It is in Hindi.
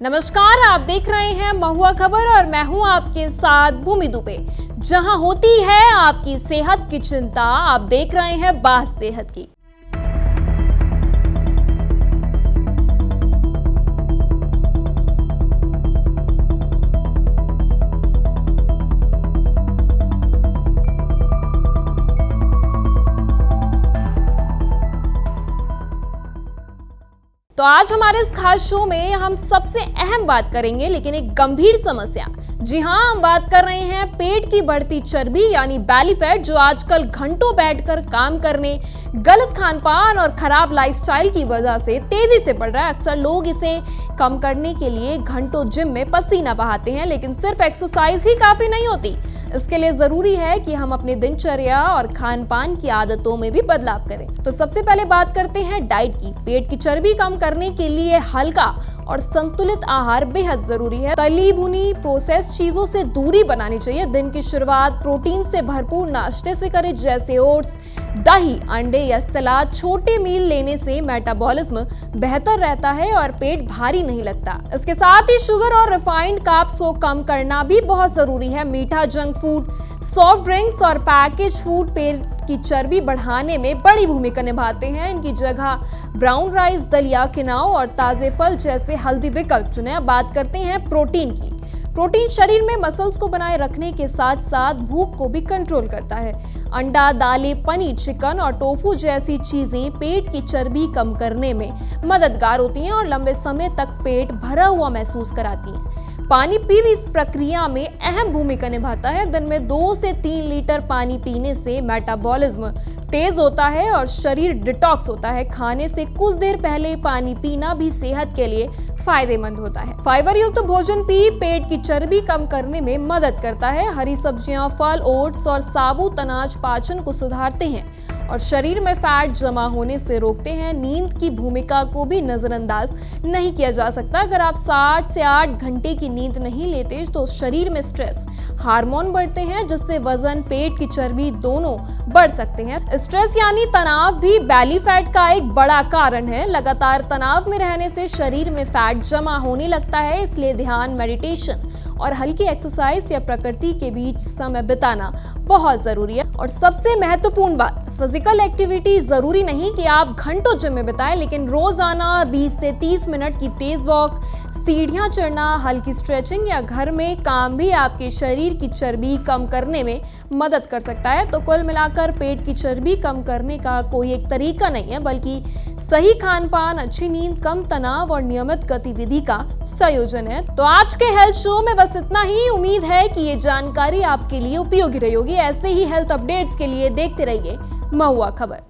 नमस्कार, आप देख रहे हैं महुआ खबर और मैं हूं आपके साथ भूमि दुबे। जहां होती है आपकी सेहत की चिंता, आप देख रहे हैं बात सेहत की। तो आज हमारे इस खास शो में हम सबसे अहम बात करेंगे, लेकिन एक गंभीर समस्या। जी हां, हम बात कर रहे हैं पेट की बढ़ती चर्बी यानी बैली फैट, जो आजकल घंटों बैठकर काम करने, गलत खान पान और खराब लाइफस्टाइल की वजह से तेजी से बढ़ रहा है। अक्सर लोग इसे कम करने के लिए घंटों जिम में पसीना बहाते हैं, लेकिन सिर्फ एक्सरसाइज ही काफी नहीं होती। इसके लिए जरूरी है कि हम अपने दिनचर्या और खान पान की आदतों में भी बदलाव करें। तो सबसे पहले बात करते हैं डाइट की। पेट की चर्बी कम करने के लिए हल्का और संतुलित आहार बेहद जरूरी है। तली भुनी प्रोसेस चीजों से दूरी बनानी चाहिए। दिन की शुरुआत प्रोटीन से भरपूर नाश्ते से करें, जैसे ओट्स, दही, अंडे या सलाद। छोटे मील लेने से मेटाबॉलिज्म बेहतर रहता है और पेट भारी नहीं लगता। इसके साथ ही शुगर और रिफाइंड कार्ब्स को कम करना भी बहुत जरूरी है। मीठा, जंक फूड, सॉफ्ट ड्रिंक्स और पैकेज फूड पेट की चर्बी बढ़ाने में बड़ी भूमिका निभाते हैं। इनकी जगह ब्राउन राइस, दलिया, किनाओ और ताजे फल जैसे हेल्दी विकल्प चुनें। अब बात करते हैं प्रोटीन की। प्रोटीन शरीर में मसल्स को बनाए रखने के साथ साथ भूख को भी कंट्रोल करता है। अंडा, दालें, पनीर, चिकन और टोफू जैसी चीजें पेट की चर्बी कम करने में मददगार होती हैं और लंबे समय तक पेट भरा हुआ महसूस कराती हैं। पानी भी इस प्रक्रिया में अहम भूमिका निभाता है। दिन में 2 से 3 लीटर पानी पीने से मेटाबॉलिज्म तेज होता है और शरीर डिटॉक्स होता है। खाने से कुछ देर पहले पानी पीना भी सेहत के लिए फायदेमंद होता है। फाइबर युक्त भोजन भी पेट की चर्बी कम करने में मदद करता है। हरी सब्जियां, फल, ओट्स और साबुत अनाज पाचन को सुधारते हैं और शरीर में फैट जमा होने से रोकते हैं। नींद की भूमिका को भी नजरअंदाज नहीं किया जा सकता। अगर आप 7 से 8 घंटे की नींद नहीं लेते तो शरीर में स्ट्रेस हार्मोन बढ़ते हैं, जिससे वजन, पेट की चर्बी दोनों बढ़ सकते हैं। स्ट्रेस यानी तनाव भी बैली फैट का एक बड़ा कारण है। लगातार तनाव में रहने से शरीर में फैट जमा होने लगता है, इसलिए ध्यान, मेडिटेशन और हल्की एक्सरसाइज या प्रकृति के बीच समय बिताना बहुत जरूरी है। और सबसे महत्वपूर्ण बात, फिजिकल एक्टिविटी जरूरी नहीं कि आप घंटों जिम में बिताएं, लेकिन रोजाना 20 से 30 मिनट की तेज वॉक, सीढ़ियां चढ़ना, हल्की स्ट्रेचिंग या घर में काम भी आपके शरीर की चर्बी कम करने में मदद कर सकता है। तो कुल मिलाकर पेट की चर्बी कम करने का कोई एक तरीका नहीं है, बल्कि सही खान पान, अच्छी नींद, कम तनाव और नियमित गतिविधि का संयोजन है। तो आज के हेल्थ शो में बस इतना ही। उम्मीद है कि ये जानकारी आपके लिए उपयोगी रही होगी। ऐसे ही हेल्थ अपडेट्स के लिए देखते रहिए महुआ खबर।